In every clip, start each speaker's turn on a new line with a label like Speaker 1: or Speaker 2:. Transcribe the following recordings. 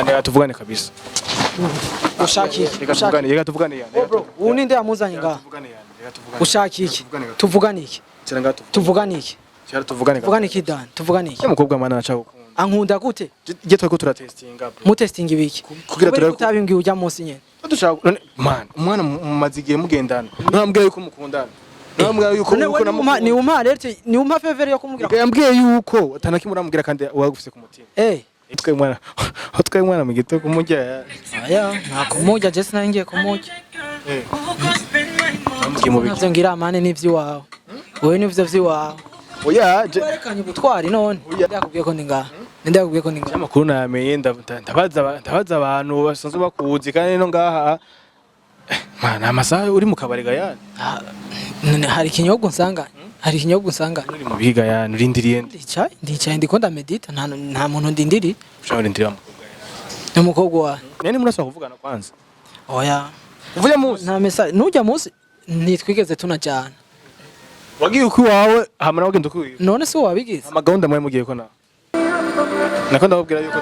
Speaker 1: Nene tuvugane kabisa.
Speaker 2: Ushaki.
Speaker 1: Reka tuvugane yani.
Speaker 2: Bro, uninde yamuzanye nga. Ushaki iki? Tuvugane iki? Tuvugane iki? Tuvugane iki dan? Tuvugane iki?
Speaker 1: Umukobwa mana naca gukunda.
Speaker 2: Ankunda gute?
Speaker 1: Je twako turatestinga bro.
Speaker 2: Mu testing ibiki?
Speaker 1: Kugira turabe
Speaker 2: utabimbwiye ujya munsi nyene.
Speaker 1: Dushaka man, umwana mumazigiye mugendana. Ntambwiye yuko mukundana. Ntambwiye yuko
Speaker 2: ni umparete, ni umpa favor yo kumubwira.
Speaker 1: Yambwiye yuko atanakimurambwira kandi wagufise ku mutima. Utwaye mwana mu gito kumujya.
Speaker 2: Aya, nakumujya je sinangiye kumujya. Navyo ngira amane n'ivyi wawe. Wowe n'ivyo vyi wawe.
Speaker 1: Oya,
Speaker 2: werekanye gutwara none. Ndakubwiye ko ndinga. Ndakubwiye ko ndinga.
Speaker 1: Amakuru namenye ndabaza abantu basanzwe bakuzi kandi no ngaha. Mana amasaha uri mu kabari ga yani.
Speaker 2: Hari ikinyobwa nsanga. Hari ikinyobwa nsanga.
Speaker 1: Uri mu biga yani urindiriye ndi.
Speaker 2: Ndicaye ndiko ndamedita nta muntu ndindiri.
Speaker 1: Ushaka urindira
Speaker 2: umukobwa wa.
Speaker 1: Nene murasa kuvugana kwanza.
Speaker 2: Oya.
Speaker 1: Uvuye munsi.
Speaker 2: Nta message nujya munsi nitwigeze tunajana.
Speaker 1: Wagiye uko wawe hamana wagenda uko.
Speaker 2: None se wabigize.
Speaker 1: Amagahunda mwe mugiye ko na. Nakunda kubwira yuko.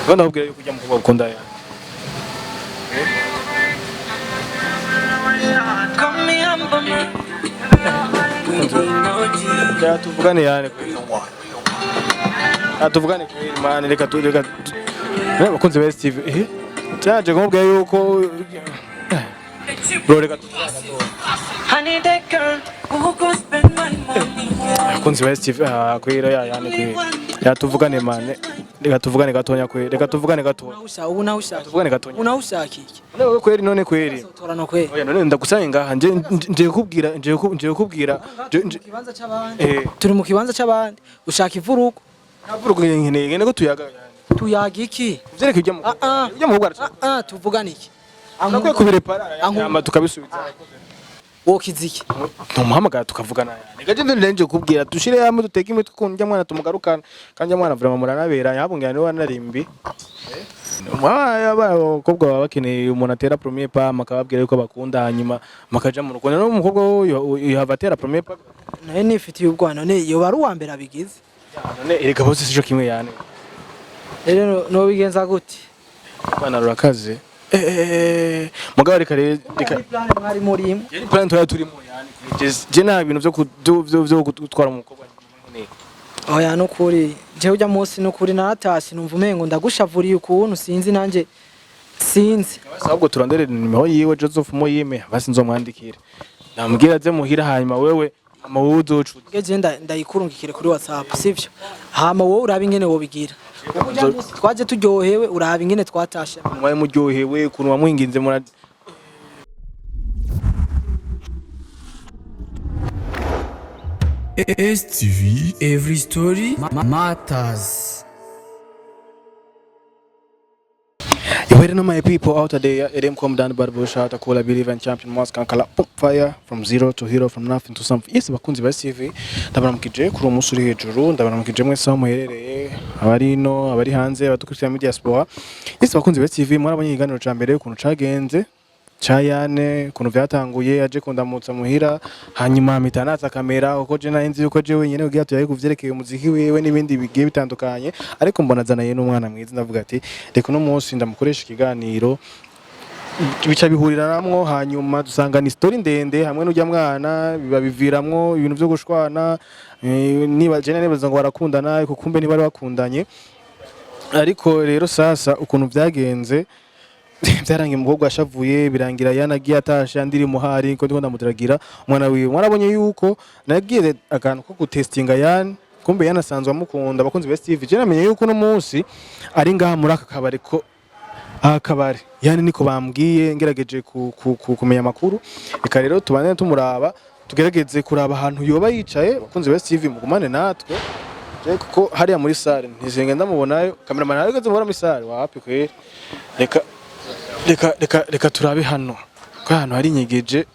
Speaker 1: Nakunda kubwira yuko ujya mu kuba ukunda ya. Ya tuvugane yani. Tuvugane kweli man reka bakunze ba Steve cyaje kumubwira yuko bro reka bakunze ba Steve kwera yani kwera yatuvugane man reka tuvugane gatonya kwera reka tuvugane gatonya
Speaker 2: ubu nawe ushaka
Speaker 1: tuvugane gatonya
Speaker 2: unawushaka iki
Speaker 1: none kweri none kweri
Speaker 2: torano kweri
Speaker 1: oya none ndagusanye ngaha nje kubwira
Speaker 2: kibanza cy'abandi turi mu kibanza cy'abandi ushaka ivuruko
Speaker 1: navuruko ngene ko tuyaga yani
Speaker 2: tuyaga iki
Speaker 1: vyereke ujya mu bwara
Speaker 2: tuvugane iki
Speaker 1: nakwiye kubirepara ama tukabisubiza
Speaker 2: wokiziki
Speaker 1: numuhamagara tukavugana yani gaje ndenje kubwira dushire yamwe duteka imitwe kunjya mwana tumugarukana kandi mwana vraiment muranabera yabungana niwe wanarimbi abakobwa baba bakeneye umuntu atera premier pas makababwira yuko bakunda hanyuma makaja mu rukundo n'umukobwa yava atera premier pas
Speaker 2: naye nifitiye ubwana ne yo bari uwa mbere abigize
Speaker 1: none erega bose sijo kimwe yani
Speaker 2: rero no bigenza gute
Speaker 1: bana rurakaze mugabo reka
Speaker 2: plan mwari muri
Speaker 1: plan turimo yani je na ibintu byo gutwara umukobwa none
Speaker 2: oya no kuri je ujya munsi no kuri naratasi numva umengo ndagushavuriye ukuntu sinzi nanje sinzi
Speaker 1: ahubwo turandere nimeho yiwe Joseph Moyime basi nzomwandikira ndambwira ze muhira hanyuma wewe amawuzo ucuze
Speaker 2: geje ndayikurungikire kuri WhatsApp sivyo hama wowe urabe ingene wo bigira twaje turyohewe urabe ingene twatashe
Speaker 1: mwaye muryohewe kunwa muhinginze mura
Speaker 3: STV every story matters.
Speaker 1: You waiting on my people out there. It didn't come down, but bush out. I call a believer and champion Moscow and call fire from zero to hero, from nothing to something. Yes, bakunzi ba CV. Ndabana mukije kuri umusuri hejuru. Ndabana mukije mwese aho muherereye. Abari no, abari hanze, abadukurikira muri diaspora. Yes, bakunzi ba CV. Mwarabanye iganiro ca mbere ukuntu cagenze. Chayane kuno vyatanguye aje kundamutsa muhira hanyuma mitanatsa kamera uko je narinzi uko je wenyene ugiye tuyaye kuvyerekeye umuziki wewe nibindi bigiye bitandukanye ariko mbona zanaye n'umwana mwiza ndavuga ati reka no munsi ndamukoresha ikiganiro bica bihurira namwo hanyuma dusanga ni story ndende hamwe n'ujya mwana biba biviramwo ibintu byo gushwana niba je nebaza ngo barakundana ariko kumbe ni bari bakundanye ariko rero sasa ukuntu vyagenze byarangiye umukobwa ashavuye birangira yanagiye atasha andiri muhari ko ndiko ndamutiragira umwana wiwe mwarabonye yuko nagiye akantu ko gutestinga yani kumbe yanasanzwe amukunda bakunzi ba Steve je namenye yuko no munsi ari ngaha muri aka kabari ko akabari yani niko bambwiye ngerageje kumenya amakuru eka rero tubane tumuraba tugerageze kuraba ahantu yoba yicaye bakunzi ba Steve mugumane natwe je kuko hariya muri salle ntizenge ndamubonayo cameraman arigeze muri muri salle wapi kweri reka turabe hano ko hano hari nyegeje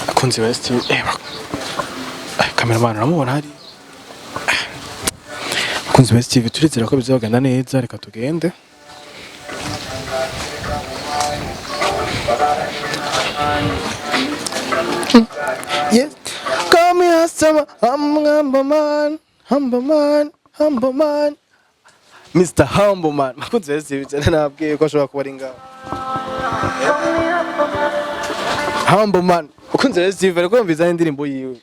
Speaker 1: akunze ba Steve cameraman uramubona hari akunze ba Steve turizera ko bizagenda neza reka tugende yes come here summer humble man Mr Humble man makunze wese cyane nabwiye ko ashobora kuba ari ngaho Humble man ukunze wese ariko mbiza indirimbo yiwe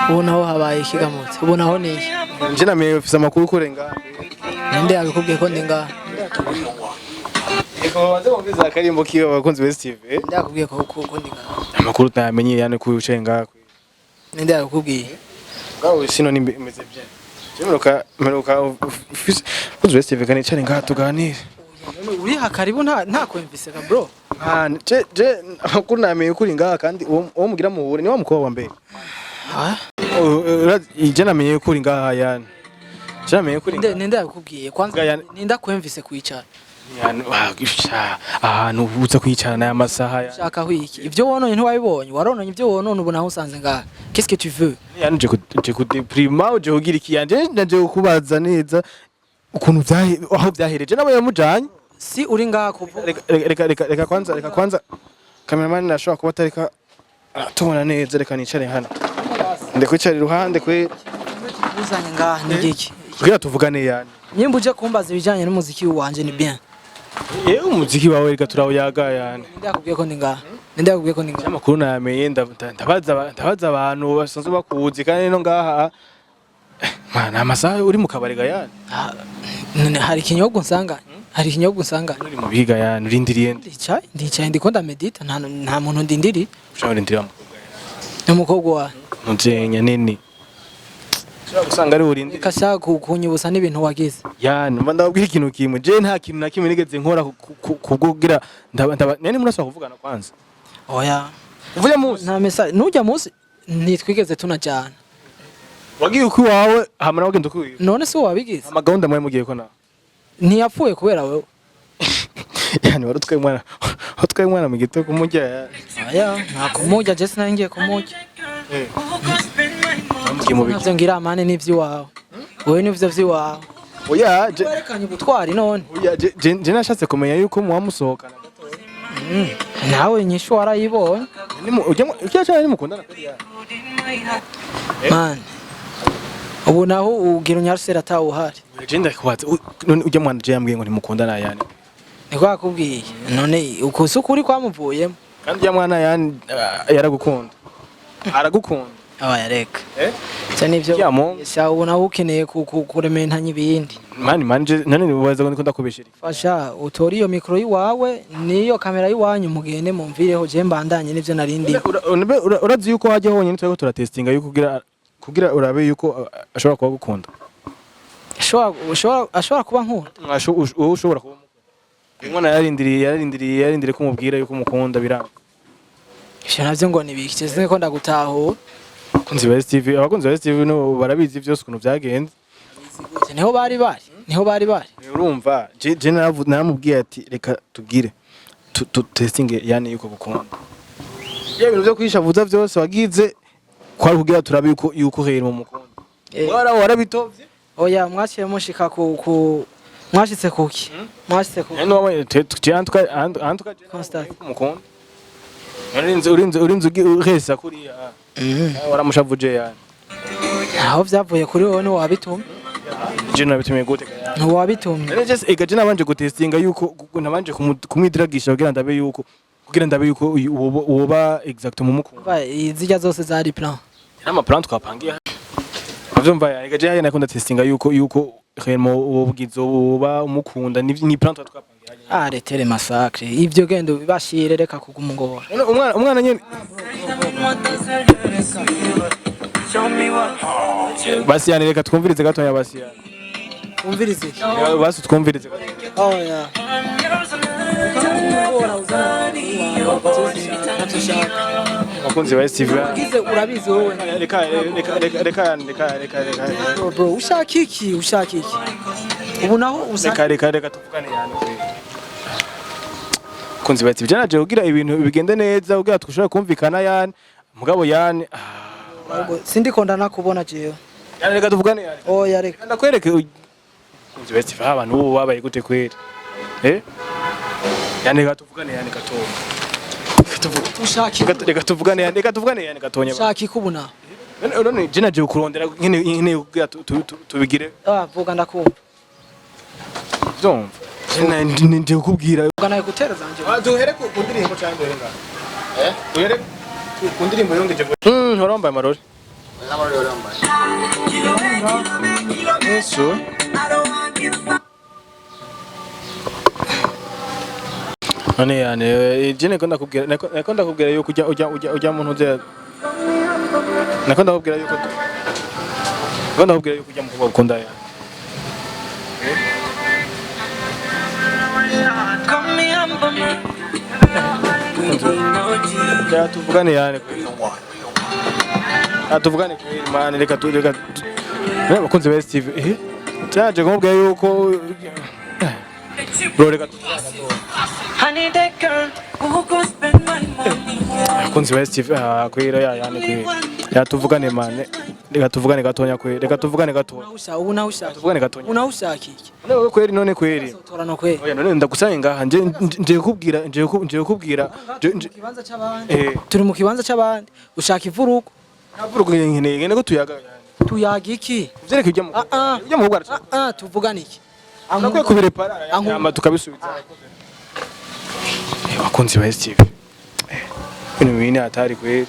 Speaker 2: ubona aho habaye ikigamutse ubona aho neye
Speaker 1: nje namenye ufise amakuru kurenga
Speaker 2: ninde yabikubwiye ko ndi ngaha
Speaker 1: eko waze kumviza akarimbo kiwe bakunze wese TV
Speaker 2: ndakubwiye ko ndi ngaha
Speaker 1: amakuru utamenye yani ku ucenga
Speaker 2: ninde yabikubwiye
Speaker 1: ngaho sino nimeze bye meruka ufise kunze wese TV kane cyane ngaha tuganire
Speaker 2: uri hakaribu nta kwemvise ka bro
Speaker 1: je amakuru namenye kuri ngaha kandi uwo mugira muhure ni wa mukobwa wa mbere ije namenye kuri ngaha yani je namenye kuri
Speaker 2: ninde yabikubwiye kwanza ninde kwemvise kwicara
Speaker 1: ahantu uza kwicarana aya masaha ya
Speaker 2: shaka hwiki ivyo wononye ntiwabibonye warononye ivyo wonone ubona aho usanze ngaha qu'est-ce que tu veux
Speaker 1: yani je kudeprima uje kugira iki yanje naje kubaza neza ukuntu aho byahereje nabo yamujanye
Speaker 2: si uri ngaha kuvuga
Speaker 1: reka kwanza cameraman nashobora kuba atareka tubona neza reka nicare hano ndekwicara iruhande kwe
Speaker 2: uzanye ngaha ni giki
Speaker 1: kugira tuvugane yani
Speaker 2: nyimba uje kumbaza ibijanye n'umuziki wanje ni bien
Speaker 1: umuziki wawe reka turawiyaga yani
Speaker 2: ninde yakubwiye ko ndi ngaha ninde yakubwiye ko ndi ngaha
Speaker 1: amakuru namenye ndabaza abantu basanzwe bakuzi kandi no ngaha mana amasaha uri mu kabarega yani
Speaker 2: hari ikinyobwa nsanga
Speaker 1: uri mu biga yani urindiriye
Speaker 2: ndicaye ndiko ndamedita nta muntu ndindiri
Speaker 1: ushobora urindira
Speaker 2: umukobwa wa
Speaker 1: muzenya Nene usanga ari urindira
Speaker 2: kashaka kunyibusa n'ibintu wagize
Speaker 1: yani mba ndabwira ikintu kimwe je nta kintu na kimwe nigeze nkora kugugira nene murasaba kuvugana kwanza
Speaker 2: oya
Speaker 1: uvuye muzi
Speaker 2: nta message nujya muzi nitwigeze tunajana
Speaker 1: wagiye uko wawe hamara wagenda uko
Speaker 2: none se wabigize
Speaker 1: amagahunda mwe mugiye ko na
Speaker 2: ntiyapfuye kubera wewe
Speaker 1: yani warutwaye mwana mu gito kumujya
Speaker 2: aya nta kumujya je sinangiye kumujya navyo ngira amane n'ivyo wawe wowe n'ivyo vy'iwawe
Speaker 1: oya
Speaker 2: werekanye ubutwari none
Speaker 1: oya je nashatse kumenya yuko muwamusohokana
Speaker 2: nawe nyishu warayibonye
Speaker 1: ujya cyane mukundana
Speaker 2: man ubu naho ugira unyarusera atawuhari
Speaker 1: je ndakubaza none ujya mwana je yambwiye ngo ntimukundana yani
Speaker 2: niko yakubwiye none uko sukuri kwamuvuyemo
Speaker 1: kandi ujya mwana yani yaragukunda aragukunda
Speaker 2: yareka cyane nivyo sha ubona ukeneye kurementanya ibindi
Speaker 1: mani je none nibaza ngo ndikunda kubeshera
Speaker 2: fasha utori iyo mikro yiwawe niyo kamera yiwanyu mugende mumvireho je mbandanye nivyo narindi
Speaker 1: urazi yuko haje honyine twego turatestinga yuko kugira urabe yuko ashobora kuba gukunda
Speaker 2: ashobora kuba nkunda
Speaker 1: ushobora kuba umwana yarindiriye kumubwira yuko umukunda biranga
Speaker 2: ivyo navyo ngo nibiki cyeze ko ndagutahura
Speaker 1: abakunzi ba STV no barabizi byose ukuntu byagenze
Speaker 2: niho bari
Speaker 1: urumva je naramubwiye ati reka tugire testing yani yuko gukunda ya bintu byo kwishavuza byose wagize kwari kugira turabe yuko hera mu mukunda warabitovye
Speaker 2: oya mwaciye mushika mwashitse kuki
Speaker 1: no wabaye antuka
Speaker 2: constant
Speaker 1: umukunda urinze uhesa kuriya waramushavuje yani
Speaker 2: aho byavuye kuri wowe ni wabitumye
Speaker 1: je nabitumye gute
Speaker 2: ntiwabitumye
Speaker 1: je nabanje gutestinga yuko nabanje kumwidiragisha kugira ndabe yuko woba exact mu mukunda
Speaker 2: izijya zose zari plan
Speaker 1: ama plan twapangiye avyumva yani je yaje nakunda testinga yuko remo ubwizo woba umukunda ni plan twapangiye
Speaker 2: retere massacre ivyo gendo bibashire reka kugumungora
Speaker 1: umwana nyene basi yani reka twumvirize gatonya basi yani
Speaker 2: umvirize
Speaker 1: basi twumvirize
Speaker 2: oya
Speaker 1: abakunzi ba STV
Speaker 2: urabizi wowe
Speaker 1: reka
Speaker 2: bro ushaka iki ubu naho
Speaker 1: reka tuvugane yani abakunzi ba STV naje kugira ibintu bigende neza kugira twushobora kumvikana yani mugabo yani
Speaker 2: sindiko ndana jewe
Speaker 1: yani reka tuvugane yani
Speaker 2: oya reka
Speaker 1: ndakwereke abakunzi ba STV abantu ubu babaye gute kweri yani reka tuvugane yani gatonya reka tuvugane yani gatonya
Speaker 2: ushaka ikubuna
Speaker 1: none je naje kurondera nkene kugira tubigire
Speaker 2: vuga ndakumva
Speaker 1: byumva nje kukubwira
Speaker 2: vuga nayo gutera zanje
Speaker 1: duhere ku ndirimbo cyangwa duhere duhere ku ndirimbo yongeje horomba amarori Yesu none yani je nekunda kubwira yuko ujya muntu uze nakunda kubwira yuko ujya mu ukunda ya tuvugane yani tuvugane man reka bakunze ba Steve cyaje kumubwira yuko bro reka bakunze ba Steve kwira yani tuvugane man reka tuvugane gatonya kwira reka tuvugane gatonya tuvugane gatonya
Speaker 2: unawushaki
Speaker 1: none kweri none kweri
Speaker 2: torano kweri
Speaker 1: oya none ndagusanga ngaha nje kubwira
Speaker 2: kibanza cy'abandi turi mu kibanza cy'abandi ushaka ivuruko
Speaker 1: navuruko ngene ko tuyaga
Speaker 2: iki
Speaker 1: vyereke ujya mu bwara
Speaker 2: tuvugane iki
Speaker 1: nakwiye kubirepara ama tukabisubiza bakunzi ba Steve bino atari kweri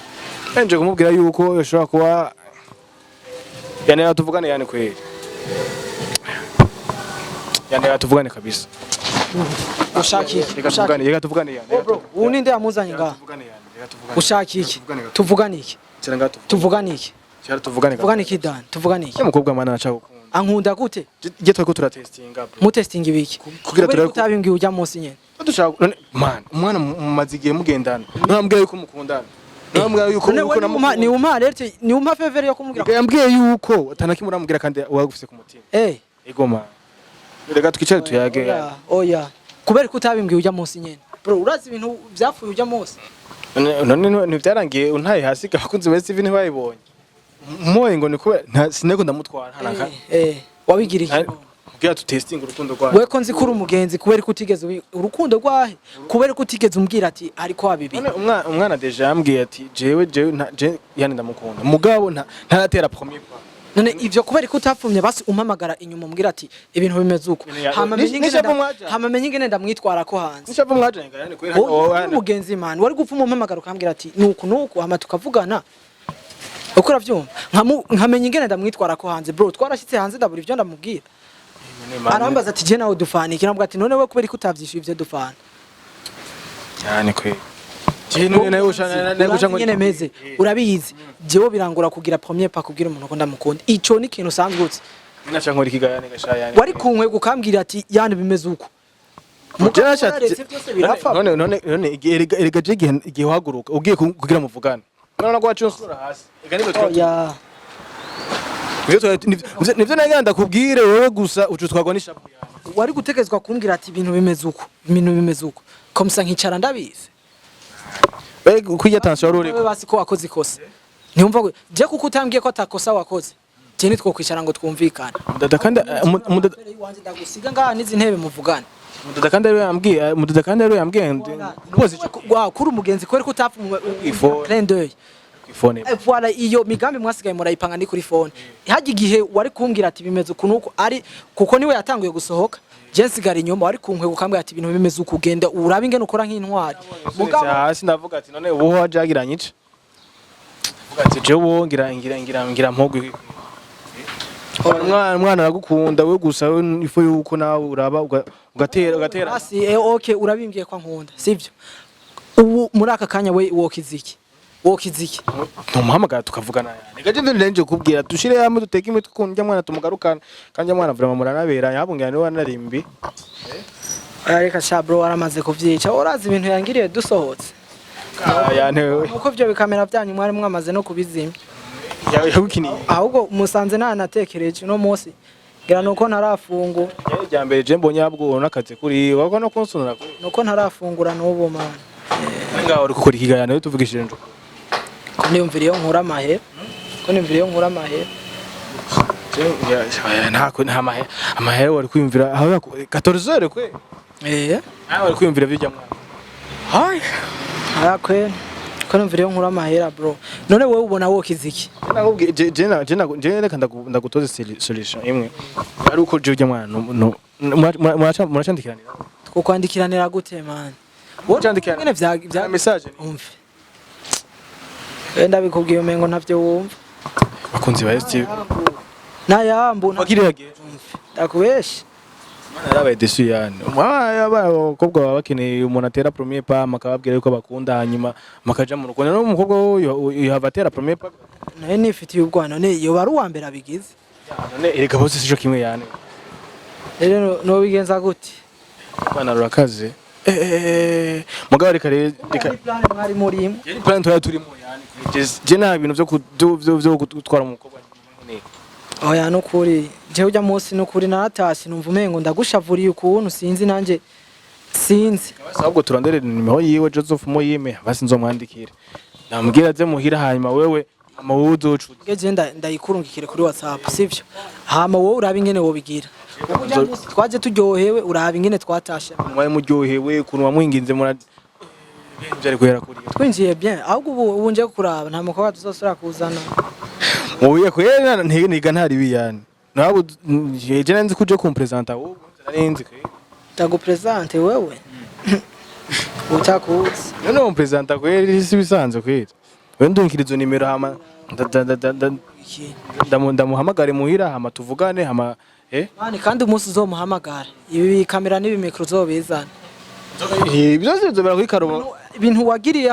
Speaker 1: nje kumubwira yuko yashobora kuba yani tuvugane yani kweri yani tuvugane kabisa
Speaker 2: ushaki
Speaker 1: reka tuvugane yani
Speaker 2: bro uninde yamuzanye ngaha ushaki iki tuvugane iki tuvugane iki tuvugane iki dan tuvugane iki
Speaker 1: umukobwa mana acha gukunda
Speaker 2: ankunda gute
Speaker 1: je twako turatestinga bro
Speaker 2: mu testing ibiki kugira tutabimbwiye ujya munsi nyene
Speaker 1: dushaka man umwana mumazigiye mugendana nambwiye yuko mukundana nambwiye yuko
Speaker 2: ni umarete ni umpa favor yo kumubwira
Speaker 1: yambwiye yuko atanakimurambwira kandi wagufise ku mutima ego man reka twicare tuyage
Speaker 2: oya kubera ko utabimbwiye ujya munsi nyene bro urazi ibintu byapfuye ujya munsi
Speaker 1: none ntivyarangiye untaye hasi gakunze ba Steve ntibayibonye moye ngo niko sineko ndamutwara hanaka
Speaker 2: wabigirije
Speaker 1: kugira tutesting urukundo rwawe
Speaker 2: we ko nzi kuri umugenzi kubera ko utigeze urukundo rwahe kubera ko utigeze umbwira ati ariko wabibi
Speaker 1: umwana deja yambwiye ati jewe yani ndamukunda mugabo ntaratera premier pas
Speaker 2: none ivyo kubera ko utapfumye basi umpamagara inyuma umbwira ati ibintu bimeze uko hamamenye ingene ndamwitwara ko hanze
Speaker 1: nishavu mwaje ngane kwera
Speaker 2: umugenzi man wari gupfuma umpamagara ukambwira ati nuko hama tukavugana ukora vyumva nkamenye ingene ndamwitwara ko hanze bro twarashitse hanze ndabura ivyo ndamubwira arambaza ati je nawe dufana ikirambwa ati none we kubera ko utavyishuye ivyo dufana
Speaker 1: yani kwe Jino nayo ushana
Speaker 2: nyene meze urabizi jewe birangura kugira premier pas kugira umuntu ko ndamukunda ico ni kintu sangutse
Speaker 1: ninacha nkora ikigayane gashaya
Speaker 2: wari kunkwe gukambwira ati yani bimeze uko
Speaker 1: none erega je igihe waguruka ugiye kugira muvugana none nagwacu nsura hasi ega nizo
Speaker 2: oya
Speaker 1: nivyo nagenda kubwire wewe gusa ucu twagwa nishapu yawe
Speaker 2: wari gutegezwa kumbwira ati ibintu bimeze uko komsa nkicara ndabizi
Speaker 1: kujya attention ruri
Speaker 2: wewe basi ko wakoze ikosa ntiumva je kuko utambwiye ko atakosa wakoze je nitwo kwicara ngo twumvikane
Speaker 1: mudadakanda
Speaker 2: wanje ndagusiga ngaha nizi ntebe muvugane
Speaker 1: mudadakanda rero yambwiye
Speaker 2: koze kuri umugenzi kwere ko utapfa clin d'œil
Speaker 1: phone
Speaker 2: voilà iyo migambi mwasigaye murayipanga ndi kuri phone haje igihe wari kumbwira ati bimeze uko nuko ari kuko niwe yatanguye gusohoka je nsigara inyuma wari kunkwe gukambwira ati ibintu bimeze uko ugenda urabe ingene ukora nk'intwari
Speaker 1: mugabo hasi ndavuga ati none ubu wajagiranye iki vuga ati je wo ngira mpogwe umwana aragukunda we gusa ifo yuko nawe uraba ugatera
Speaker 2: basi okay urabimbwiye ko nkunda sivyo ubu muri aka kanya we wokiziki
Speaker 1: ntumuhamagara tukavugana yani gaje ndenje kubwira dushire yamwe duteka imitwe kunjya mwana tumugarukana kanja mwana vraiment muranabera yabungira ni wanarimbi
Speaker 2: areka cha bro aramaze kuvyica urazi ibintu yangiriye dusohotse
Speaker 1: yani
Speaker 2: uko byo bikamera byanyu mwari mwamaze no kubizimya
Speaker 1: yagukiniye
Speaker 2: ahubwo musanze nanatekereje no munsi ngira nuko ntarafungu
Speaker 1: ya mbere je mbonye abwo nakaze kuri wako no kunsunura
Speaker 2: nuko ntarafungura n'ubu man
Speaker 1: ngaho uri gukora ikigayano tuvugishije njo
Speaker 2: ko niyumviriye nkura amahe
Speaker 1: nta mahe wari kwiyumvira aho 14 heures kwe aho wari kwiyumvira bijya mwana
Speaker 2: hay aya kwe ko numvire nkura amahera bro none wewe ubona wokiziki
Speaker 1: je reka ndagutoze solution imwe ari uko je ujya mwana no muracyandikiranira
Speaker 2: twokwandikiranira gute man
Speaker 1: Ucandikirana
Speaker 2: vya
Speaker 1: message
Speaker 2: umve wenda bikubwiye umengo ntavyo wumva
Speaker 1: bakunzi ba STV
Speaker 2: nayambu
Speaker 1: bakirage
Speaker 2: ndakubeshe
Speaker 1: mana yarabaye desu yani abakobwa baba bakeneye umuntu atera premier pas makababwira yuko bakunda hanyuma makaja mu rukundo no umukobwa you have atera premier pas
Speaker 2: naye nifitiye ubwana none iyo bari uwa mbere abigize
Speaker 1: none erega bose sico kimwe yani
Speaker 2: rero no bigenza gute
Speaker 1: bana rurakaze mugabo reka
Speaker 2: plan mwari muri
Speaker 1: yari plan turimo yani je nta bintu byo gutwara umukobwa
Speaker 2: oya no kuri je ujya munsi no kuri naratasi numva umengo ndagushavuriye ukuntu sinzi nanje sinzi
Speaker 1: ahubwo turondere nimero yiwe Joseph Moyime basi nzomwandikire ndamubwira ze muhira hanyuma wewe amawuzo
Speaker 2: ngeje ndayikurungikire kuri WhatsApp sivyo hama wowe urabe ingene wobigira twaje turyohewe urabe ingene twatashe
Speaker 1: mwaye muryohewe kuntu wamwinginze mura byari guhera kuri
Speaker 2: twinjiye bien ahubwo ubu nje kuraba nta mukobwa tuzosura kuzana
Speaker 1: Oya kwera niga ntari biyane nabo je nanze kuje kumpresenta wowe narinzi kwe
Speaker 2: tagupresente wewe utakuzi
Speaker 1: none umpresenta kwera si bisanzwe kwera wenda unkirizo nimero hama ndamuhamagare muhira hama tuvugane hama
Speaker 2: mani kandi umunsi uzomuhamagara ibi kamera n'ibi mikro zobizana
Speaker 1: byose bizobera kuri karubo
Speaker 2: ibintu wagiriye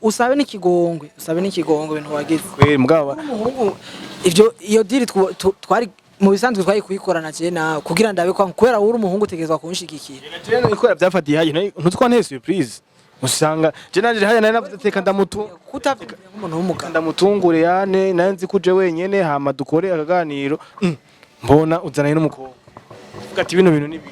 Speaker 2: usabe n'ikigongwe ibintu wagize
Speaker 1: kwera mugaba
Speaker 2: ivyo iyo diri twari mu bisanzwe twari kuyikorana je nawe kugira ndabe kwa kwera uri umuhungu utegezwa kunshigikira
Speaker 1: je ikora byafatiye haje ntutwa nte surprise usanga je nanje haje nari navuze ndamutu
Speaker 2: kutavuga nk'umuntu w'umuganda
Speaker 1: ndamutungure yane nanzi kuje wenyene hama dukore akaganiro mbona uzanaye n'umukobwa uvuga ati bino bintu nibi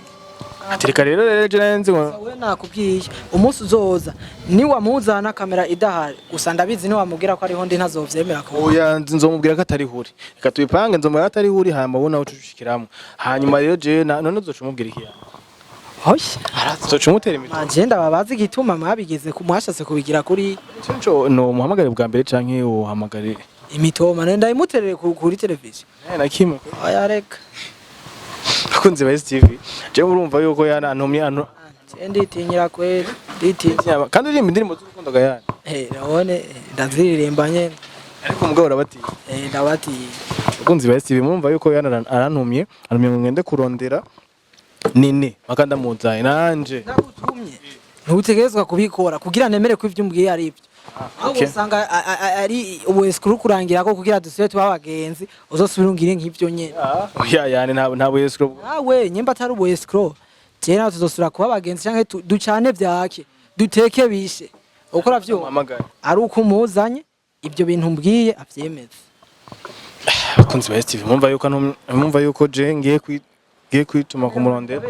Speaker 1: atereka rero je nanzi ngo
Speaker 2: we nakubwiye umunsi uzoza ni wamuzana kamera idahari gusa ndabizi ni wamubwira ko ariho ndi ntazovyemera ko
Speaker 1: oya nzomubwira ko atari huri reka tubipange nzomubwira ko atari huri hama ubona ucushikiramo hanyuma rero je none uzocumubwira iki
Speaker 2: hoye
Speaker 1: uzocumutera imiti
Speaker 2: agenda babazi gituma mwabigeze kumwashatse kubigira kuri
Speaker 1: cyo no muhamagare bwa mbere canke uhamagare
Speaker 2: imitoma nenda imuterere kuri televiziyo
Speaker 1: na kimwe
Speaker 2: oya reka
Speaker 1: bakunze ba STV je urumva yuko yana antumye
Speaker 2: nditinyira kweli nditinya
Speaker 1: kandi uri indirimbo z'urukundo ga yana
Speaker 2: none ndaziririmba nyene
Speaker 1: ariko umugabo urabati
Speaker 2: ndabati
Speaker 1: bakunze ba STV mumva yuko yana arantumye ngo ngende kurondera Nene makanda muzaye nanje
Speaker 2: nagutumye ntutegerezwa kubikora kugira nemere ko ivyo umbwiye ari byo ahubwo usanga ari ubueskuru kurangira ko kugira dusibe tubabagenzi uzosubira ungire nk'ivyo nyene
Speaker 1: oya yani nta bueskuru
Speaker 2: nawe nyemba atari ubueskuru je nawe tuzosubira kuba abagenzi canke ducane vyake duteke bishe ukora vyo ari uko umuzanye ibyo bintu mbwiye avyemeze
Speaker 1: bakunze ba STV mumva yuko je ngiye kwituma ku murondera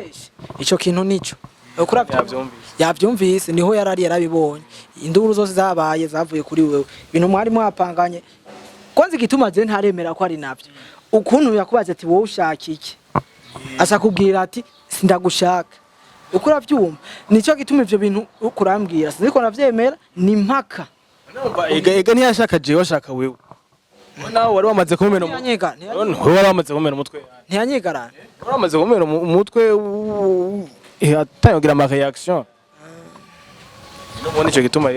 Speaker 2: ico kintu nico ukora yavyumvise niho yarari yarabibonye induru zose zabaye zavuye kuri wewe ibintu mwari mwapanganye konzi gituma je ntaremera ko ari navyo ukuntu yakubaza ati wowe ushaka iki asa kubwira ati sindagushaka ukora vyumva nico gituma ivyo bintu ukurambwira siniko navyemera ni mpaka
Speaker 1: ega ntiyashaka je washaka wewe nawe wari wamaze kumena wari wamaze kumena umutwe
Speaker 2: ntiyanyigarana
Speaker 1: wari wamaze kumena umutwe atayogira ama reaction nubone ico gituma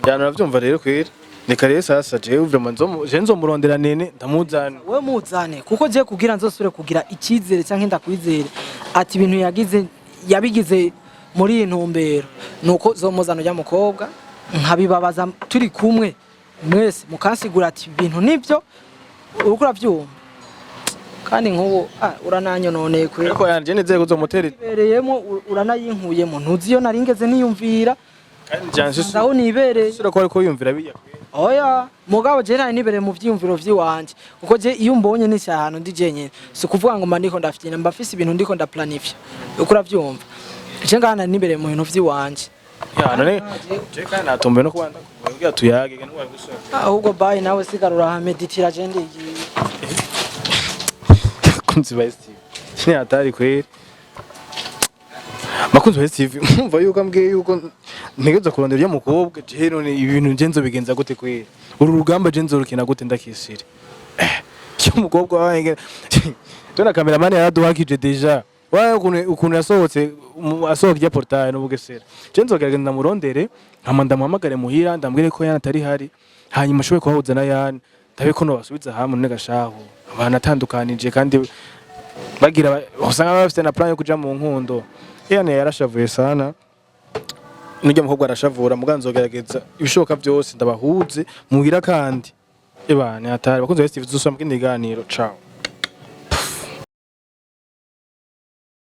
Speaker 1: byana navyumva rero kwera reka rero sasa je vraiment nzomurondera Nene ndamuzana
Speaker 2: we muzane kuko je kugira nzosubire kugira ikizere canke ndakwizere ati ibintu yabigize muri intumbero nuko zomuzana ujya mukobwa nkabibabaza turi kumwe mwese mukansigura ati ibintu nivyo urukura vyumva kandi nk'ubu urananyononeye kwera
Speaker 1: ariko yanje nizeye kuzomutera
Speaker 2: ibereyemo uranayinkuyemo ntuziyo naringeze niyumvira
Speaker 1: kandi janje
Speaker 2: ndaho nibereye
Speaker 1: sura ko ariko yumvira biya
Speaker 2: oya mugabo je nari nibereye mu vyiyumviro vyiwanje kuko je iyo mbonye n'ishyahano ndi jenyene si kuvuga ngo mba ndiko ndafite mba mfise ibintu ndiko ndaplanifya ukura vyumva je ngana nibereye mu bintu vyiwanje
Speaker 1: ya none je kandi natombe no kubanda kugira tuyage n'uwa gusora
Speaker 2: ahubwo bye nawe sigarura ha meditira je ndigiye
Speaker 1: kunzi ba STV ni atari kwera makunzi ba STV mumva yuko ambwiye yuko ntegeza kurondera iyo mukobwa je none ibintu nje nzobigenza gute kwera uru rugamba je nzorukina gute ndakisire cyo mukobwa wange tuna cameraman yaraduhakije deja waye ukuntu yasohotse asohoka ya portail no bugesera je nzogerageza murondere nkama ndamuhamagare muhira ndambwire ko yana atari hari hanyuma ashobore kubahuza na yana ndabe ko no basubiza hamwe none gashaho abantu atandukanije kandi bagira usanga bafite na plan yo kuja mu nkundo yana yarashavuye sana nujya mukobwa arashavura muganzo gerageza ibishoka byose ndabahuze muhira kandi ebane atari bakunze Steve dusoma kindi ganiro ciao